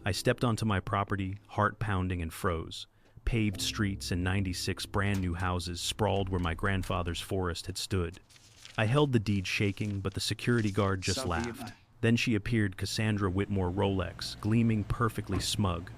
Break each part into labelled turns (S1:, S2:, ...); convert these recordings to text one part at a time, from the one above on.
S1: I stepped onto my property, heart pounding, and froze. Paved streets and 96 brand new houses sprawled where my grandfather's forest had stood. I held the deed shaking, but the security guard just laughed. Then she appeared, Cassandra Whitmore Rolex, gleaming perfectly smug.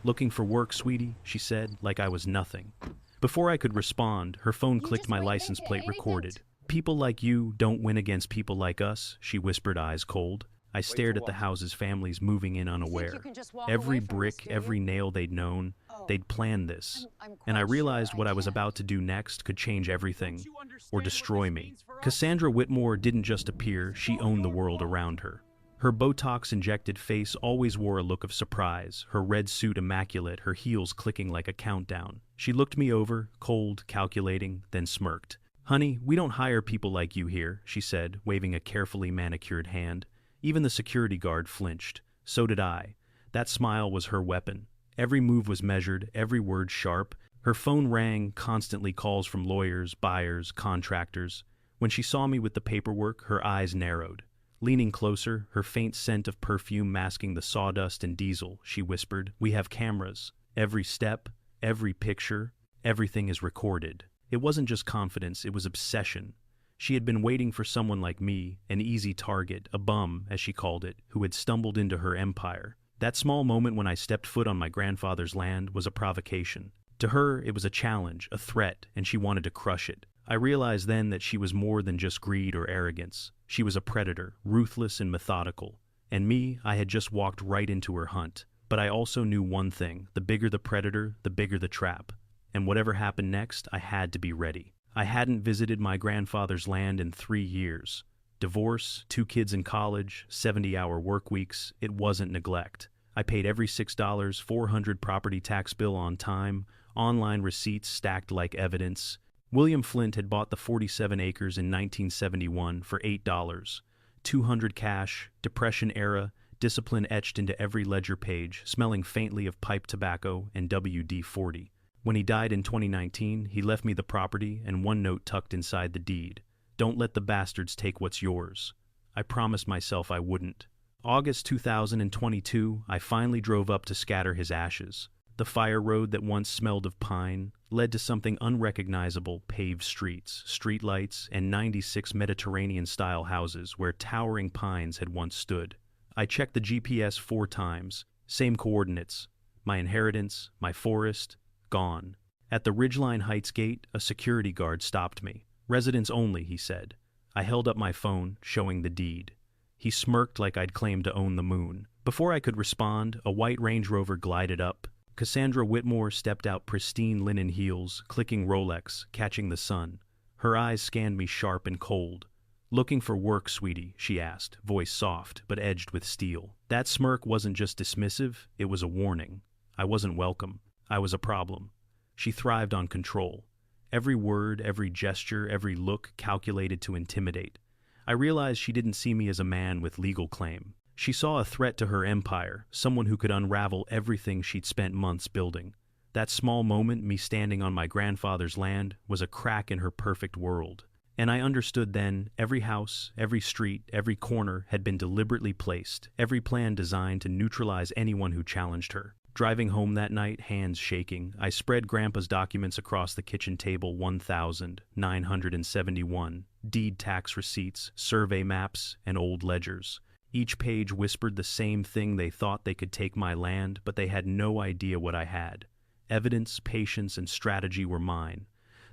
S1: "Looking for work, sweetie?" she said, like I was nothing. Before I could respond, her phone clicked. My license plate recorded. "People like you don't win against people like us," she whispered, eyes cold. I stared at the houses, families moving in unaware. Every brick, every nail they'd known, they'd planned this. And I realized what I was about to do next could change everything, or destroy me. Cassandra Whitmore didn't just appear, she owned the world around her. Her Botox-injected face always wore a look of surprise, her red suit immaculate, her heels clicking like a countdown. She looked me over, cold, calculating, then smirked. "Honey, we don't hire people like you here," she said, waving a carefully manicured hand. Even the security guard flinched. So did I. That smile was her weapon. Every move was measured, every word sharp. Her phone rang, constantly calls from lawyers, buyers, contractors. When she saw me with the paperwork, her eyes narrowed. Leaning closer, her faint scent of perfume masking the sawdust and diesel, she whispered, "We have cameras. Every step, every picture, everything is recorded." It wasn't just confidence, it was obsession. She had been waiting for someone like me, an easy target, a bum, as she called it, who had stumbled into her empire. That small moment when I stepped foot on my grandfather's land was a provocation. To her, it was a challenge, a threat, and she wanted to crush it. I realized then that she was more than just greed or arrogance. She was a predator, ruthless and methodical. And me, I had just walked right into her hunt. But I also knew one thing: the bigger the predator, the bigger the trap. And whatever happened next, I had to be ready. I hadn't visited my grandfather's land in 3 years. Divorce, 2 kids in college, 70-hour work weeks. It wasn't neglect. I paid every $6, $400 property tax bill on time, online receipts stacked like evidence. William Flint had bought the 47 acres in 1971 for $8. $200 cash, Depression era, discipline etched into every ledger page, smelling faintly of pipe tobacco and WD-40. When he died in 2019, he left me the property and one note tucked inside the deed: "Don't let the bastards take what's yours." I promised myself I wouldn't. August 2022, I finally drove up to scatter his ashes. The fire road that once smelled of pine led to something unrecognizable: paved streets, streetlights, and 96 Mediterranean-style houses where towering pines had once stood. I checked the GPS 4 times, same coordinates. My inheritance, my forest, gone. At the Ridgeline Heights gate, a security guard stopped me. "Residents only," he said. I held up my phone, showing the deed. He smirked like I'd claimed to own the moon. Before I could respond, a white Range Rover glided up. Cassandra Whitmore stepped out, pristine linen heels, clicking Rolex, catching the sun. Her eyes scanned me sharp and cold. "Looking for work, sweetie?" she asked, voice soft but edged with steel. That smirk wasn't just dismissive, it was a warning. I wasn't welcome. I was a problem. She thrived on control. Every word, every gesture, every look calculated to intimidate. I realized she didn't see me as a man with legal claim. She saw a threat to her empire, someone who could unravel everything she'd spent months building. That small moment, me standing on my grandfather's land, was a crack in her perfect world. And I understood then, every house, every street, every corner had been deliberately placed, every plan designed to neutralize anyone who challenged her. Driving home that night, hands shaking, I spread Grandpa's documents across the kitchen table: 1,971, deed tax receipts, survey maps, and old ledgers. Each page whispered the same thing: they thought they could take my land, but they had no idea what I had. Evidence, patience, and strategy were mine.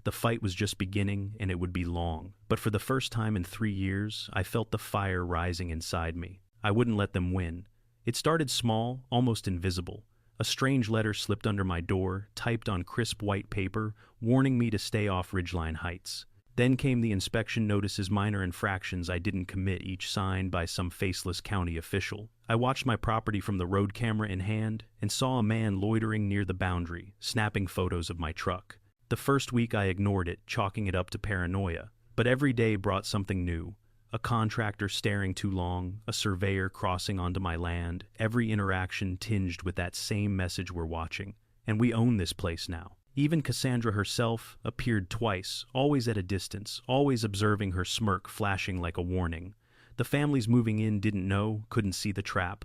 S1: The fight was just beginning, and it would be long. But for the first time in 3 years, I felt the fire rising inside me. I wouldn't let them win. It started small, almost invisible. A strange letter slipped under my door, typed on crisp white paper, warning me to stay off Ridgeline Heights. Then came the inspection notices, minor infractions I didn't commit, each signed by some faceless county official. I watched my property from the road camera in hand and saw a man loitering near the boundary, snapping photos of my truck. The first week I ignored it, chalking it up to paranoia. But every day brought something new. A contractor staring too long, a surveyor crossing onto my land, every interaction tinged with that same message: we're watching. And we own this place now. Even Cassandra herself appeared twice, always at a distance, always observing, her smirk flashing like a warning. The families moving in didn't know, couldn't see the trap.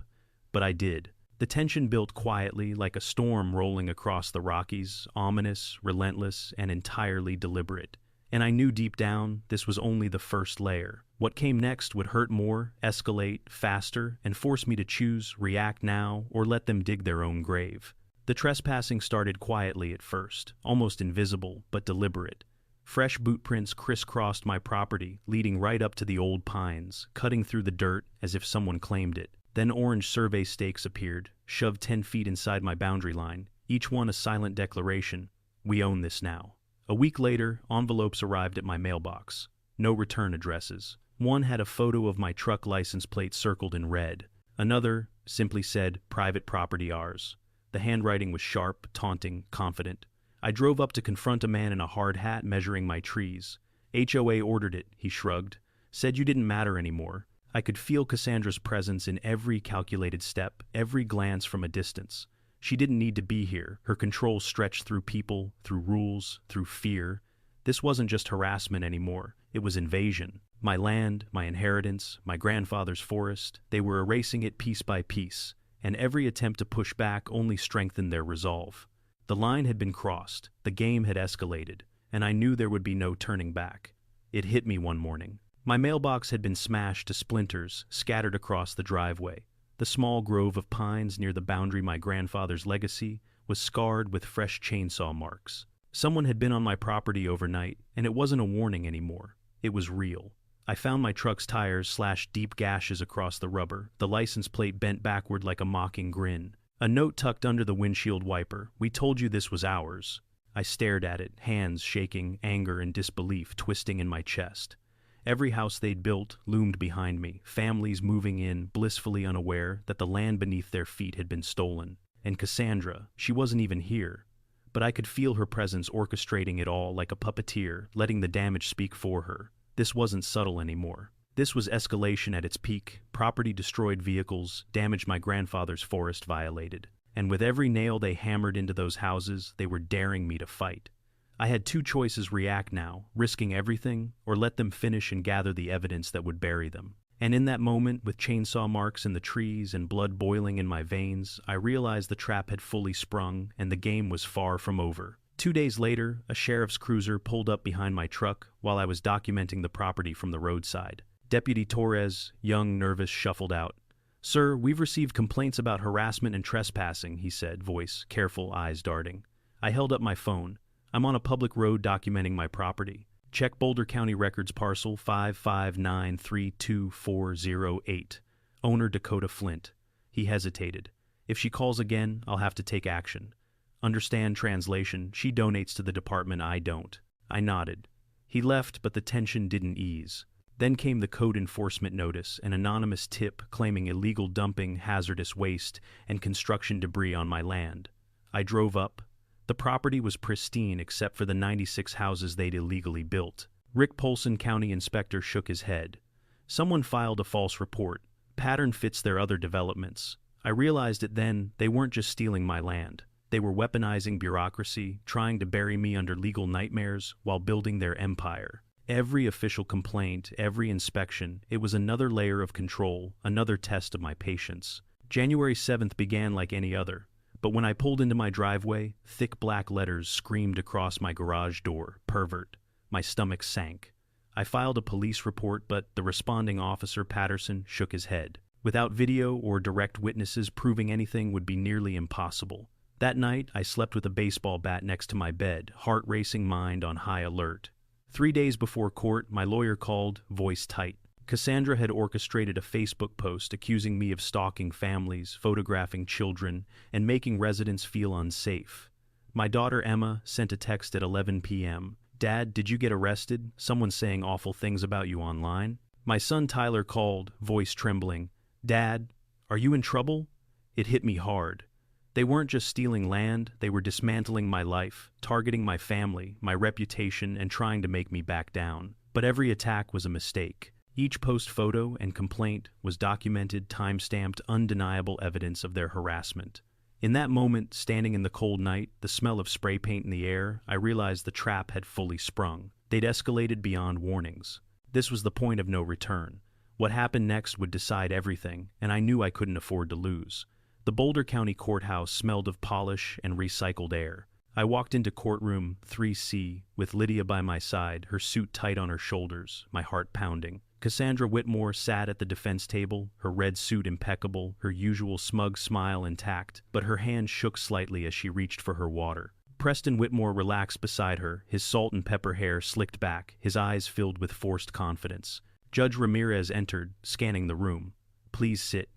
S1: But I did. The tension built quietly like a storm rolling across the Rockies, ominous, relentless, and entirely deliberate. And I knew deep down this was only the first layer. What came next would hurt more, escalate faster, and force me to choose, react now, or let them dig their own grave. The trespassing started quietly at first, almost invisible, but deliberate. Fresh boot prints crisscrossed my property, leading right up to the old pines, cutting through the dirt as if someone claimed it. Then orange survey stakes appeared, shoved 10 feet inside my boundary line, each one a silent declaration: we own this now. A week later, envelopes arrived at my mailbox. No return addresses. One had a photo of my truck license plate circled in red. Another simply said, "Private property ours." The handwriting was sharp, taunting, confident. I drove up to confront a man in a hard hat measuring my trees. HOA ordered it, he shrugged. Said you didn't matter anymore. I could feel Cassandra's presence in every calculated step, every glance from a distance. She didn't need to be here. Her control stretched through people, through rules, through fear. This wasn't just harassment anymore. It was invasion. My land, my inheritance, my grandfather's forest, they were erasing it piece by piece, and every attempt to push back only strengthened their resolve. The line had been crossed, the game had escalated, and I knew there would be no turning back. It hit me one morning. My mailbox had been smashed to splinters, scattered across the driveway. The small grove of pines near the boundary my grandfather's legacy was scarred with fresh chainsaw marks. Someone had been on my property overnight, and it wasn't a warning anymore. It was real. I found my truck's tires slashed deep gashes across the rubber, the license plate bent backward like a mocking grin. A note tucked under the windshield wiper: "We told you this was ours." I stared at it, hands shaking, anger and disbelief twisting in my chest. Every house they'd built loomed behind me, families moving in, blissfully unaware that the land beneath their feet had been stolen. And Cassandra, she wasn't even here. But I could feel her presence orchestrating it all like a puppeteer, letting the damage speak for her. This wasn't subtle anymore. This was escalation at its peak. Property destroyed, vehicles damaged, my grandfather's forest violated. And with every nail they hammered into those houses, they were daring me to fight. I had two choices: react now, risking everything, or let them finish and gather the evidence that would bury them. And in that moment, with chainsaw marks in the trees and blood boiling in my veins, I realized the trap had fully sprung and the game was far from over. 2 days later, a sheriff's cruiser pulled up behind my truck while I was documenting the property from the roadside. Deputy Torres, young, nervous, shuffled out. "Sir, we've received complaints about harassment and trespassing," he said, voice careful, eyes darting. I held up my phone. "I'm on a public road documenting my property. Check Boulder County Records parcel 559322408. Owner Dakota Flint." He hesitated. "If she calls again, I'll have to take action. Understand?" Translation: she donates to the department, I don't. I nodded. He left, but the tension didn't ease. Then came the code enforcement notice, an anonymous tip claiming illegal dumping, hazardous waste, and construction debris on my land. I drove up. The property was pristine except for the 96 houses they'd illegally built. Rick Polson, county inspector, shook his head. Someone filed a false report. Pattern fits their other developments. I realized it then. They weren't just stealing my land. They were weaponizing bureaucracy, trying to bury me under legal nightmares while building their empire. Every official complaint, every inspection, it was another layer of control, another test of my patience. January 7th began like any other. But when I pulled into my driveway, thick black letters screamed across my garage door: "Pervert." My stomach sank. I filed a police report, but the responding officer, Patterson, shook his head. Without video or direct witnesses, proving anything would be nearly impossible. That night, I slept with a baseball bat next to my bed, heart racing, mind on high alert. 3 days before court, my lawyer called, voice tight. Cassandra had orchestrated a Facebook post accusing me of stalking families, photographing children, and making residents feel unsafe. My daughter Emma sent a text at 11 p.m. "Dad, did you get arrested? Someone's saying awful things about you online." My son Tyler called, voice trembling. "Dad, are you in trouble?" It hit me hard. They weren't just stealing land, they were dismantling my life, targeting my family, my reputation, and trying to make me back down. But every attack was a mistake. Each post, photo, and complaint was documented, time-stamped, undeniable evidence of their harassment. In that moment, standing in the cold night, the smell of spray paint in the air, I realized the trap had fully sprung. They'd escalated beyond warnings. This was the point of no return. What happened next would decide everything, and I knew I couldn't afford to lose. The Boulder County Courthouse smelled of polish and recycled air. I walked into courtroom 3C with Lydia by my side, her suit tight on her shoulders, my heart pounding. Cassandra Whitmore sat at the defense table, her red suit impeccable, her usual smug smile intact, but her hand shook slightly as she reached for her water. Preston Whitmore relaxed beside her, his salt and pepper hair slicked back, his eyes filled with forced confidence. Judge Ramirez entered, scanning the room. "Please sit.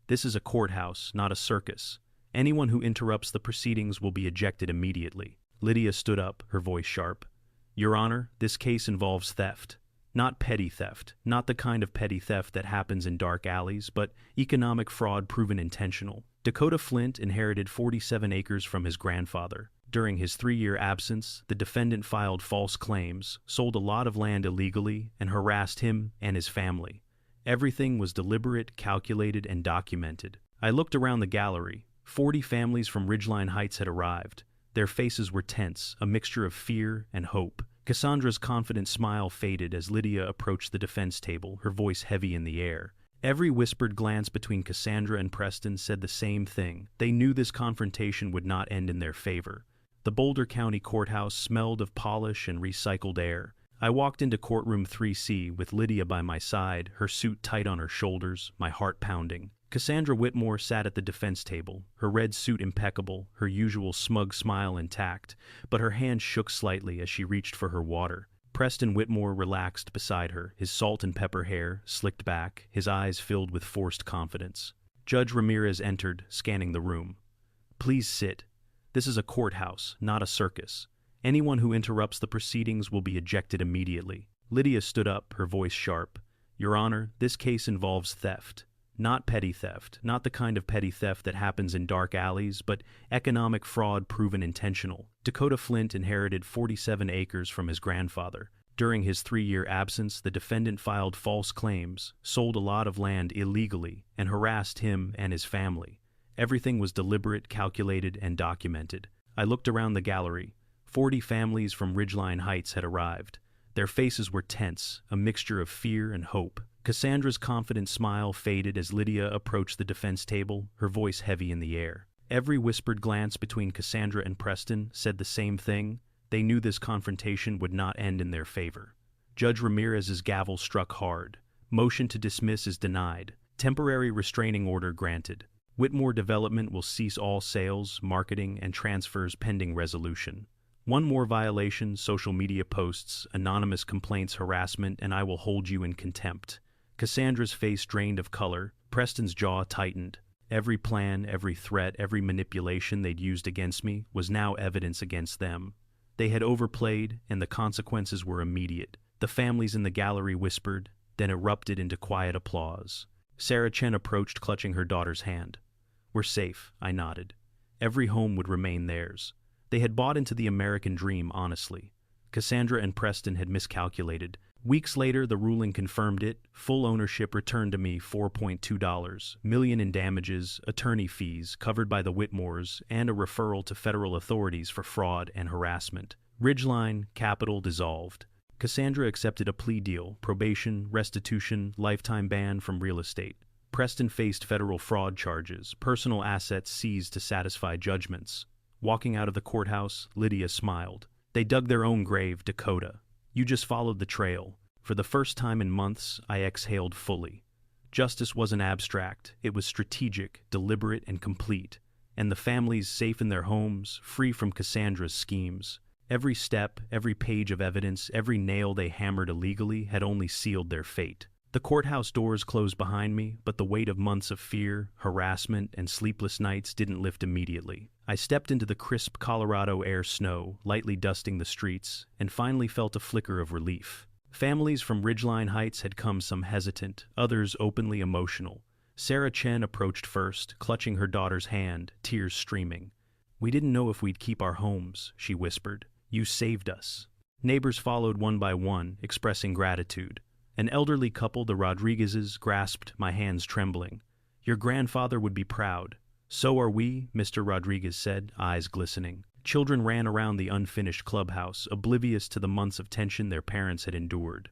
S1: This is a courthouse, not a circus. Anyone who interrupts the proceedings will be ejected immediately." Lydia stood up, her voice sharp. "Your Honor, this case involves theft. Not petty theft, not the kind of petty theft that happens in dark alleys, but economic fraud proven intentional. Dakota Flint inherited 47 acres from his grandfather. During his 3-year absence, the defendant filed false claims, sold a lot of land illegally, and harassed him and his family. Everything was deliberate, calculated, and documented. I looked around the gallery. 40 families from Ridgeline Heights had arrived. Their faces were tense, a mixture of fear and hope. Cassandra's confident smile faded as Lydia approached the defense table, her voice heavy in the air. Every whispered glance between Cassandra and Preston said the same thing. They knew this confrontation would not end in their favor. The Boulder County Courthouse smelled of polish and recycled air. I walked into courtroom 3C with Lydia by my side, her suit tight on her shoulders, my heart pounding. Cassandra Whitmore sat at the defense table, her red suit impeccable, her usual smug smile intact, but her hand shook slightly as she reached for her water. Preston Whitmore relaxed beside her, his salt and pepper hair slicked back, his eyes filled with forced confidence. Judge Ramirez entered, scanning the room. "Please sit. This is a courthouse, not a circus. Anyone who interrupts the proceedings will be ejected immediately." Lydia stood up, her voice sharp. "Your Honor, this case involves theft. Not petty theft, not the kind of petty theft that happens in dark alleys, but economic fraud proven intentional. Dakota Flint inherited 47 acres from his grandfather. During his 3-year absence, the defendant filed false claims, sold a lot of land illegally, and harassed him and his family. Everything was deliberate, calculated, and documented. I looked around the gallery. 40 families from Ridgeline Heights had arrived. Their faces were tense, a mixture of fear and hope. Cassandra's confident smile faded as Lydia approached the defense table, her voice heavy in the air. Every whispered glance between Cassandra and Preston said the same thing. They knew this confrontation would not end in their favor. Judge Ramirez's gavel struck hard. Motion to dismiss is denied. Temporary restraining order granted. Whitmore Development will cease all sales, marketing, and transfers pending resolution. One more violation, social media posts, anonymous complaints, harassment, and I will hold you in contempt. Cassandra's face drained of color. Preston's jaw tightened. Every plan, every threat, every manipulation they'd used against me was now evidence against them. They had overplayed, and the consequences were immediate. The families in the gallery whispered, then erupted into quiet applause. Sarah Chen approached, clutching her daughter's hand. "We're safe," I nodded. Every home would remain theirs. They had bought into the American dream honestly. Cassandra and Preston had miscalculated. Weeks later, the ruling confirmed it. Full ownership returned to me, $4.2 million in damages, attorney fees covered by the Whitmores, and a referral to federal authorities for fraud and harassment. Ridgeline, capital dissolved. Cassandra accepted a plea deal, probation, restitution, lifetime ban from real estate. Preston faced federal fraud charges, personal assets seized to satisfy judgments. Walking out of the courthouse, Lydia smiled. "They dug their own grave, Dakota. You just followed the trail." For the first time in months, I exhaled fully. Justice wasn't abstract, it was strategic, deliberate, and complete. And the families safe in their homes, free from Cassandra's schemes. Every step, every page of evidence, every nail they hammered illegally had only sealed their fate. The courthouse doors closed behind me, but the weight of months of fear, harassment, and sleepless nights didn't lift immediately. I stepped into the crisp Colorado air snow, lightly dusting the streets, and finally felt a flicker of relief. Families from Ridgeline Heights had come, some hesitant, others openly emotional. Sarah Chen approached first, clutching her daughter's hand, tears streaming. "We didn't know if we'd keep our homes," she whispered. "You saved us." Neighbors followed one by one, expressing gratitude. An elderly couple, the Rodriguezes, grasped my hands trembling. "Your grandfather would be proud." "So are we," Mr. Rodriguez said, eyes glistening. Children ran around the unfinished clubhouse, oblivious to the months of tension their parents had endured.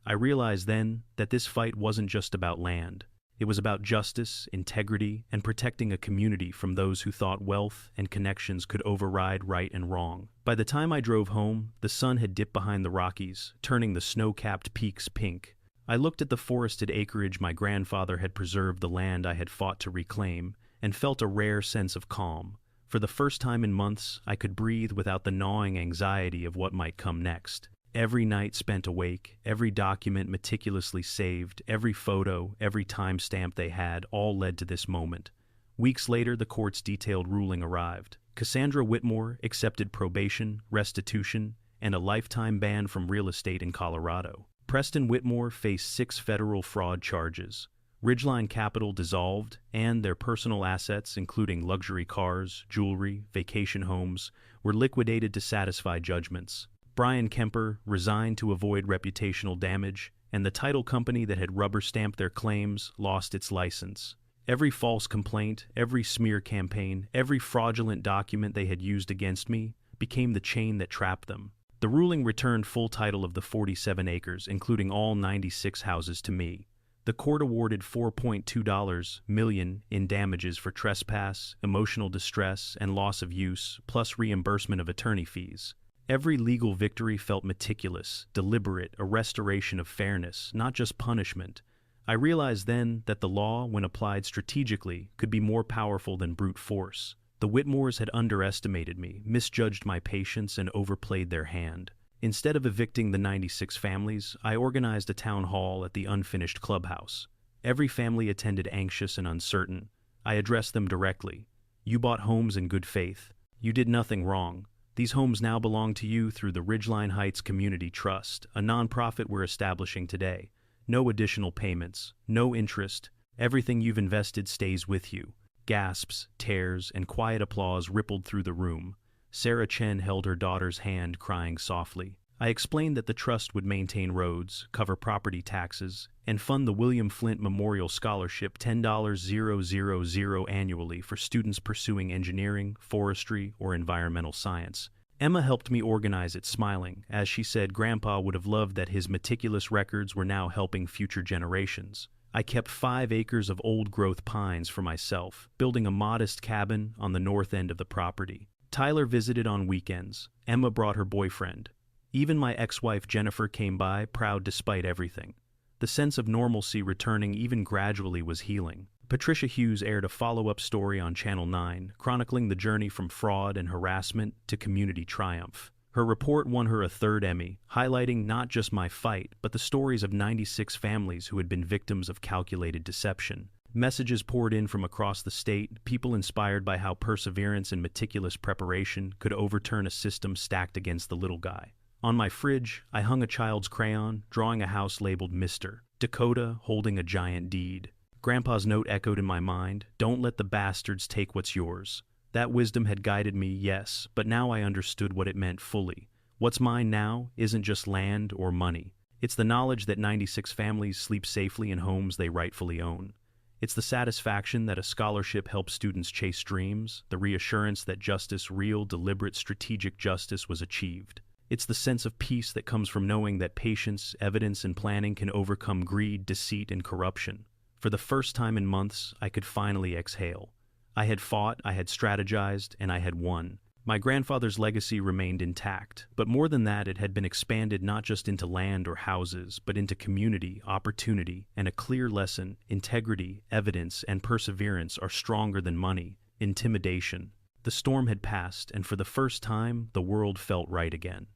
S1: I realized then that this fight wasn't just about land. It was about justice, integrity, and protecting a community from those who thought wealth and connections could override right and wrong. By the time I drove home, the sun had dipped behind the Rockies, turning the snow-capped peaks pink. I looked at the forested acreage my grandfather had preserved, the land I had fought to reclaim, and felt a rare sense of calm. For the first time in months, I could breathe without the gnawing anxiety of what might come next. Every night spent awake, every document meticulously saved, every photo, every timestamp they had, all led to this moment. Weeks later, the court's detailed ruling arrived. Cassandra Whitmore accepted probation, restitution, and a lifetime ban from real estate in Colorado. Preston Whitmore faced 6 federal fraud charges. Ridgeline Capital dissolved, and their personal assets, including luxury cars, jewelry, vacation homes, were liquidated to satisfy judgments. Brian Kemper resigned to avoid reputational damage, and the title company that had rubber-stamped their claims lost its license. Every false complaint, every smear campaign, every fraudulent document they had used against me became the chain that trapped them. The ruling returned full title of the 47 acres, including all 96 houses, to me. The court awarded $4.2 million in damages for trespass, emotional distress, and loss of use, plus reimbursement of attorney fees. Every legal victory felt meticulous, deliberate, a restoration of fairness, not just punishment. I realized then that the law, when applied strategically, could be more powerful than brute force. The Whitmores had underestimated me, misjudged my patience, and overplayed their hand. Instead of evicting the 96 families, I organized a town hall at the unfinished clubhouse. Every family attended anxious and uncertain. I addressed them directly. You bought homes in good faith. You did nothing wrong. These homes now belong to you through the Ridgeline Heights Community Trust, a nonprofit we're establishing today. No additional payments, no interest. Everything you've invested stays with you. Gasps, tears, and quiet applause rippled through the room. Sarah Chen held her daughter's hand, crying softly. I explained that the trust would maintain roads, cover property taxes, and fund the William Flint Memorial Scholarship, $10,000 annually for students pursuing engineering, forestry, or environmental science. Emma helped me organize it, smiling, as she said Grandpa would have loved that his meticulous records were now helping future generations. I kept 5 acres of old-growth pines for myself, building a modest cabin on the north end of the property. Tyler visited on weekends. Emma brought her boyfriend. Even my ex-wife Jennifer came by, proud despite everything. The sense of normalcy returning even gradually was healing. Patricia Hughes aired a follow-up story on Channel 9, chronicling the journey from fraud and harassment to community triumph. Her report won her a 3rd Emmy, highlighting not just my fight, but the stories of 96 families who had been victims of calculated deception. Messages poured in from across the state, people inspired by how perseverance and meticulous preparation could overturn a system stacked against the little guy. On my fridge, I hung a child's crayon, drawing a house labeled Mr. Dakota holding a giant deed. Grandpa's note echoed in my mind, "Don't let the bastards take what's yours." That wisdom had guided me, yes, but now I understood what it meant fully. What's mine now isn't just land or money. It's the knowledge that 96 families sleep safely in homes they rightfully own. It's the satisfaction that a scholarship helps students chase dreams, the reassurance that justice, real, deliberate, strategic justice, was achieved. It's the sense of peace that comes from knowing that patience, evidence, and planning can overcome greed, deceit, and corruption. For the first time in months, I could finally exhale. I had fought, I had strategized, and I had won. My grandfather's legacy remained intact, but more than that, it had been expanded not just into land or houses, but into community, opportunity, and a clear lesson: integrity, evidence, and perseverance are stronger than money, intimidation. The storm had passed, and for the first time, the world felt right again.